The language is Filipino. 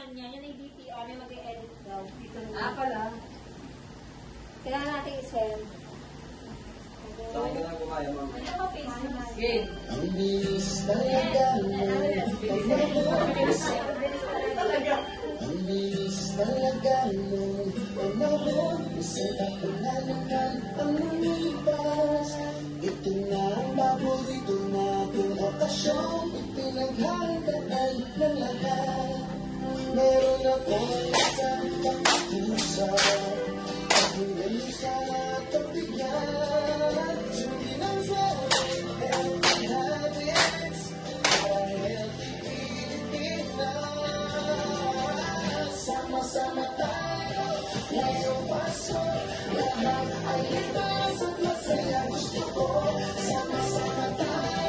kanya, yun ay DTR, may mag-e-edit daw. Dito Ah, pala. kailangan natin i-send. So, hindi na kumaya, ma'am. Ano ba Facebook? Game. Ang bilis talaga mo. Ang bilis talaga mo. Panahon, isang ako na naman ang lumipas. Ito na ang paborito nating okasyon. Ipinaghandaan ng lahat. Meron akong isang pagkakusap. Pag-uwi sa pagbigyan. Sundin ang sabi, healthy habits. Para healthy Pilipinas. Sama-sama tayo, ngayong paso. Lahat ay ligtas at masaya gusto ko. Sama-sama tayo.